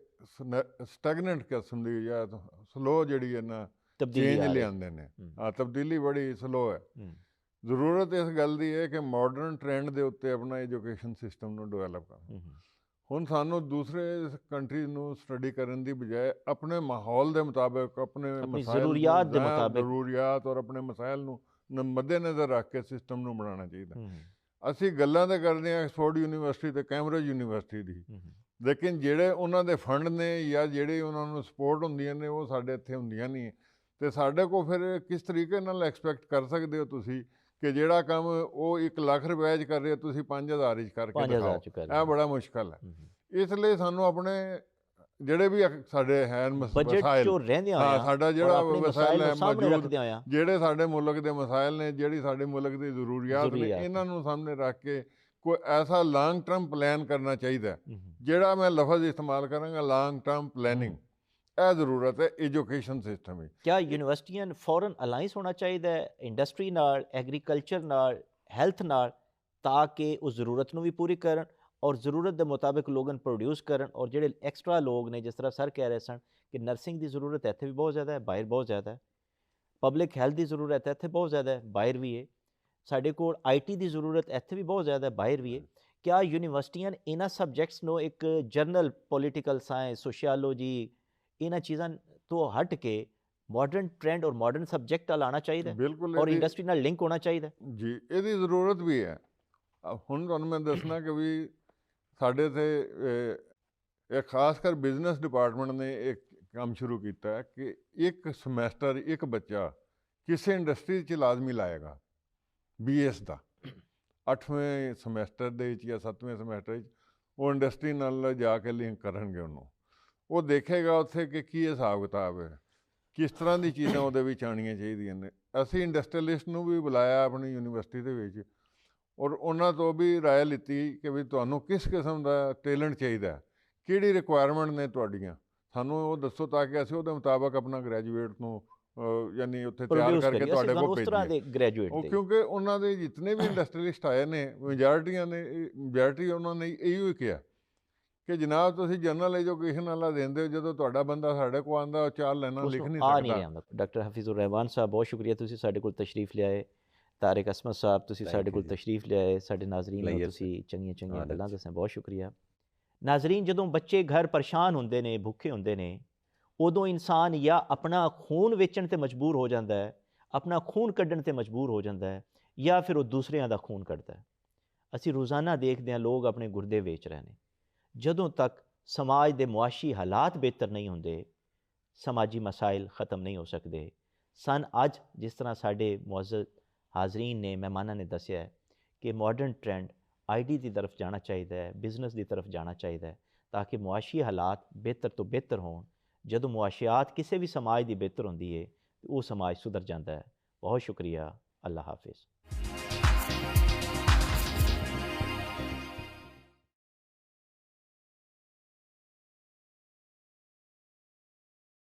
[SPEAKER 3] ਸਟੈਗਨੈਂਟ ਕਿਸਮ ਦੀ ਜਾਂ ਸਲੋ ਜਿਹੜੀ ਹੈ ਨਾ ਚੇਂਜ ਲਿਆਉਂਦੇ ਨੇ। ਤਬਦੀਲੀ ਬੜੀ ਸਲੋ ਹੈ। ਜ਼ਰੂਰਤ ਇਸ ਗੱਲ ਦੀ ਹੈ ਕਿ ਮਾਡਰਨ ਟ੍ਰੈਂਡ ਦੇ ਉੱਤੇ ਆਪਣਾ ਐਜੂਕੇਸ਼ਨ ਸਿਸਟਮ ਨੂੰ ਡਿਵੈਲਪ ਕਰਨਾ। ਹੁਣ ਸਾਨੂੰ ਦੂਸਰੇ ਕੰਟਰੀਜ਼ ਨੂੰ ਸਟੱਡੀ ਕਰਨ ਦੀ ਬਜਾਏ ਆਪਣੇ ਮਾਹੌਲ ਦੇ ਮੁਤਾਬਕ, ਆਪਣੇ
[SPEAKER 1] ਜ਼ਰੂਰੀਆਤ ਦੇ ਮੁਤਾਬਕ,
[SPEAKER 3] ਜ਼ਰੂਰੀਆਤ ਔਰ ਆਪਣੇ ਮਸਾਇਲ ਨੂੰ ਮੱਦੇਨਜ਼ਰ ਰੱਖ ਕੇ ਸਿਸਟਮ ਨੂੰ ਬਣਾਉਣਾ ਚਾਹੀਦਾ। ਅਸੀਂ ਗੱਲਾਂ ਤਾਂ ਕਰਦੇ ਹਾਂ ਐਕਸਫੋਰਡ ਯੂਨੀਵਰਸਿਟੀ ਤੇ ਕੈਂਬਰਿਜ ਯੂਨੀਵਰਸਿਟੀ ਦੀ, ਲੇਕਿਨ ਜਿਹੜੇ ਉਹਨਾਂ ਦੇ ਫੰਡ ਨੇ ਜਾਂ ਜਿਹੜੇ ਉਹਨਾਂ ਨੂੰ ਸਪੋਰਟ ਹੁੰਦੀਆਂ ਨੇ ਉਹ ਸਾਡੇ ਇੱਥੇ ਹੁੰਦੀਆਂ ਨਹੀਂ। ਅਤੇ ਸਾਡੇ ਕੋਲ ਫਿਰ ਕਿਸ ਤਰੀਕੇ ਨਾਲ ਐਕਸਪੈਕਟ ਕਰ ਸਕਦੇ ਹੋ ਤੁਸੀਂ ਕਿ ਜਿਹੜਾ ਕੰਮ ਉਹ 1 ਲੱਖ ਰੁਪਏ 'ਚ ਕਰ ਰਹੇ ਤੁਸੀਂ 5000 'ਚ ਕਰਕੇ ਦਿਖਾਓ? ਇਹ ਬੜਾ ਮੁਸ਼ਕਲ ਹੈ। ਇਸ ਲਈ ਸਾਨੂੰ ਆਪਣੇ ਜਿਹੜੇ ਵੀ ਸਾਡੇ ਹੈ ਮਸਾਇਲ, ਸਾਡਾ ਜਿਹੜਾ ਮਸਾਇਲ ਹੈ ਮੌਜੂਦ, ਜਿਹੜੇ ਸਾਡੇ ਮੁਲਕ ਦੇ ਮਸਾਇਲ ਨੇ, ਜਿਹੜੀ ਸਾਡੇ ਮੁਲਕ ਦੀ ਜ਼ਰੂਰੀਆਤ ਨੇ, ਇਹਨਾਂ ਨੂੰ ਸਾਹਮਣੇ ਰੱਖ ਕੇ ਕੋਈ ਐਸਾ ਲੌਂਗ ਟਰਮ ਪਲਾਨ ਕਰਨਾ ਚਾਹੀਦਾ, ਜਿਹੜਾ ਮੈਂ ਲਫ਼ਜ਼ ਇਸਤੇਮਾਲ ਕਰਾਂਗਾ ਲੌਂਗ ਟਰਮ ਪਲੈਨਿੰਗ। ਇਹ ਜ਼ਰੂਰਤ ਹੈ ਐਜੂਕੇਸ਼ਨ ਸਿਸਟਮ ਵਿੱਚ।
[SPEAKER 1] ਕਿਆ ਯੂਨੀਵਰਸਿਟੀਆਂ ਫੋਰਨ ਅਲਾਈੰਸ ਹੋਣਾ ਚਾਹੀਦਾ ਹੈ ਇੰਡਸਟਰੀ ਨਾਲ, ਐਗਰੀਕਲਚਰ ਨਾਲ, ਹੈਲਥ ਨਾਲ, ਤਾਂ ਕਿ ਉਹ ਜ਼ਰੂਰਤ ਨੂੰ ਵੀ ਪੂਰੀ ਕਰਨ ਔਰ ਜ਼ਰੂਰਤ ਦੇ ਮੁਤਾਬਿਕ ਲੋਕਾਂ ਨੂੰ ਪ੍ਰੋਡਿਊਸ ਕਰਨ? ਔਰ ਜਿਹੜੇ ਐਕਸਟਰਾ ਲੋਕ ਨੇ, ਜਿਸ ਤਰ੍ਹਾਂ ਸਰ ਕਹਿ ਰਹੇ ਸਨ ਕਿ ਨਰਸਿੰਗ ਦੀ ਜ਼ਰੂਰਤ ਇੱਥੇ ਵੀ ਬਹੁਤ ਜ਼ਿਆਦਾ ਹੈ, ਬਾਹਰ ਬਹੁਤ ਜ਼ਿਆਦਾ ਹੈ, ਪਬਲਿਕ ਹੈਲਥ ਦੀ ਜ਼ਰੂਰਤ ਇੱਥੇ ਬਹੁਤ ਜ਼ਿਆਦਾ ਹੈ, ਬਾਹਰ ਵੀ ਹੈ, ਸਾਡੇ ਕੋਲ IT ਦੀ ਜ਼ਰੂਰਤ ਇੱਥੇ ਵੀ ਬਹੁਤ ਜ਼ਿਆਦਾ ਹੈ, ਬਾਹਰ ਵੀ ਹੈ। ਕਿਆ ਯੂਨੀਵਰਸਿਟੀਆਂ ਇਹਨਾਂ ਸਬਜੈਕਟਸ ਨੂੰ ਇੱਕ ਜਰਨਲ ਪੋਲੀਟੀਕਲ ਸਾਇੰਸ, ਸੋਸ਼ੀਓਲੋਜੀ, ਇਹਨਾਂ ਚੀਜ਼ਾਂ ਤੋਂ ਹਟ ਕੇ ਮਾਡਰਨ ਟ੍ਰੈਂਡ ਔਰ ਮਾਡਰਨ ਸਬਜੈਕਟ ਲਾਉਣਾ ਚਾਹੀਦਾ
[SPEAKER 3] ਬਿਲਕੁਲ,
[SPEAKER 1] ਔਰ ਇੰਡਸਟਰੀ ਨਾਲ ਲਿੰਕ ਹੋਣਾ ਚਾਹੀਦਾ
[SPEAKER 3] ਜੀ? ਇਹਦੀ ਜ਼ਰੂਰਤ ਵੀ ਹੈ। ਹੁਣ ਤੁਹਾਨੂੰ ਮੈਂ ਦੱਸਣਾ ਕਿ ਵੀ ਸਾਡੇ ਇੱਥੇ ਇੱਕ ਖਾਸ ਕਰ ਬਿਜ਼ਨਸ ਡਿਪਾਰਟਮੈਂਟ ਨੇ ਇੱਕ ਕੰਮ ਸ਼ੁਰੂ ਕੀਤਾ ਕਿ ਇੱਕ ਸਮੈਸਟਰ ਇੱਕ ਬੱਚਾ ਕਿਸੇ ਇੰਡਸਟਰੀ 'ਚ ਲਾਜ਼ਮੀ ਲਾਏਗਾ, BS ਦਾ 8ਵੇਂ ਸਮੈਸਟਰ ਦੇ ਵਿੱਚ ਜਾਂ 7ਵੇਂ ਸਮੈਸਟਰ 'ਚ ਉਹ ਇੰਡਸਟਰੀ ਨਾਲ ਜਾ ਕੇ ਲਿੰਕ ਕਰਨਗੇ ਉਹਨੂੰ। ਉਹ ਦੇਖੇਗਾ ਉੱਥੇ ਕਿ ਕੀ ਹਿਸਾਬ ਕਿਤਾਬ ਹੈ, ਕਿਸ ਤਰ੍ਹਾਂ ਦੀ ਚੀਜ਼ਾਂ ਉਹਦੇ ਵਿੱਚ ਆਉਣੀਆਂ ਚਾਹੀਦੀਆਂ ਨੇ। ਅਸੀਂ ਇੰਡਸਟਰੀਅਲਿਸਟ ਨੂੰ ਵੀ ਬੁਲਾਇਆ ਆਪਣੀ ਯੂਨੀਵਰਸਿਟੀ ਦੇ ਵਿੱਚ ਔਰ ਉਹਨਾਂ ਤੋਂ ਵੀ ਰਾਏ ਲਿੱਤੀ ਕਿ ਵੀ ਤੁਹਾਨੂੰ ਕਿਸ ਕਿਸਮ ਦਾ ਟੈਲੈਂਟ ਚਾਹੀਦਾ, ਕਿਹੜੀ ਰਿਕੁਆਇਰਮੈਂਟ ਨੇ ਤੁਹਾਡੀਆਂ, ਸਾਨੂੰ ਉਹ ਦੱਸੋ ਤਾਂ ਕਿ ਅਸੀਂ ਉਹਦੇ ਮੁਤਾਬਕ ਆਪਣਾ ਗ੍ਰੈਜੂਏਟ ਨੂੰ ਯਾਨੀ ਉੱਥੇ ਤਿਆਰ ਕਰਕੇ ਤੁਹਾਡੇ ਕੋਲ ਭੇਜੀਏ। ਉਹ ਕਿਉਂਕਿ ਉਹਨਾਂ ਦੇ ਜਿਤਨੇ ਵੀ ਇੰਡਸਟਰੀਅਲਿਸਟ ਆਏ ਨੇ ਮੈਜੋਰਟੀ ਉਹਨਾਂ ਨੇ ਇਹੋ ਹੀ ਕਿਹਾ ਕਿ ਜਨਾਬ ਤੁਸੀਂ ਜਨਰਲ ਐਜੂਕੇਸ਼ਨ ਵਾਲਾ ਦਿੰਦੇ ਹੋ, ਜਦੋਂ ਤੁਹਾਡਾ ਬੰਦਾ ਸਾਡੇ ਕੋਲ ਆਉਂਦਾ ਉਹ 4 ਲਾਈਨਾਂ ਲਿਖ ਨਹੀਂ ਸਕਦਾ।
[SPEAKER 1] ਡਾਕਟਰ ਹਫੀਜ਼ੁਰ ਰਹਿਮਾਨ ਸਾਹਿਬ, ਬਹੁਤ ਸ਼ੁਕਰੀਆ, ਤੁਸੀਂ ਸਾਡੇ ਕੋਲ ਤਸ਼ਰੀਫ ਲਿਆਏ। ਤਾਰਿਕ ਅਸਮਤ ਸਾਹਿਬ, ਤੁਸੀਂ ਸਾਡੇ ਕੋਲ ਤਸ਼ਰੀਫ ਲਿਆਏ, ਸਾਡੇ ਨਾਜ਼ਰੀਨ ਨੂੰ ਤੁਸੀਂ ਚੰਗੀਆਂ ਗੱਲਾਂ ਦੱਸੀਆਂ, ਬਹੁਤ ਸ਼ੁਕਰੀਆ। ਨਾਜ਼ਰੀਨ, ਜਦੋਂ ਬੱਚੇ ਘਰ ਪਰੇਸ਼ਾਨ ਹੁੰਦੇ ਨੇ, ਭੁੱਖੇ ਹੁੰਦੇ ਨੇ, ਉਦੋਂ ਇਨਸਾਨ ਜਾਂ ਆਪਣਾ ਖੂਨ ਵੇਚਣ 'ਤੇ ਮਜਬੂਰ ਹੋ ਜਾਂਦਾ ਹੈ, ਆਪਣਾ ਖੂਨ ਕੱਢਣ 'ਤੇ ਮਜਬੂਰ ਹੋ ਜਾਂਦਾ ਹੈ, ਜਾਂ ਫਿਰ ਉਹ ਦੂਸਰਿਆਂ ਦਾ ਖੂਨ ਕੱਢਦਾ ਹੈ। ਅਸੀਂ ਰੋਜ਼ਾਨਾ ਦੇਖਦੇ ਹਾਂ ਲੋਕ ਆਪਣੇ ਗੁਰਦੇ ਵੇਚ ਰਹੇ ਨੇ, ਜਦੋਂ ਤੱਕ ਸਮਾਜ ਦੇ ਮੁਆਸ਼ੀ ਹਾਲਾਤ ਬਿਹਤਰ ਨਹੀਂ ਹੁੰਦੇ, ਸਮਾਜੀ ਮਸਾਇਲ ਖ਼ਤਮ ਨਹੀਂ ਹੋ ਸਕਦੇ। ਅੱਜ ਜਿਸ ਤਰ੍ਹਾਂ ਸਾਡੇ ਮੁਅੱਜ਼ਜ਼ ਹਾਜ਼ਰੀਨ ਨੇ, ਮਹਿਮਾਨਾਂ ਨੇ ਦੱਸਿਆ ਹੈ ਕਿ ਮਾਡਰਨ ਟ੍ਰੈਂਡ ਆਈਡੀ ਦੀ ਤਰਫ ਜਾਣਾ ਚਾਹੀਦਾ ਹੈ, ਬਿਜ਼ਨਸ ਦੀ ਤਰਫ ਜਾਣਾ ਚਾਹੀਦਾ ਹੈ, ਤਾਂ ਕਿ ਮੁਆਸ਼ੀ ਹਾਲਾਤ ਬਿਹਤਰ ਤੋਂ ਬਿਹਤਰ ਹੋਣ। ਜਦੋਂ ਮੁਆਸ਼ਿਆਤ ਕਿਸੇ ਵੀ ਸਮਾਜ ਦੀ ਬਿਹਤਰ ਹੁੰਦੀ ਹੈ, ਉਹ ਸਮਾਜ ਸੁਧਰ ਜਾਂਦਾ ਹੈ। ਬਹੁਤ ਸ਼ੁਕਰੀਆ। ਅੱਲਾ ਹਾਫਿਜ਼।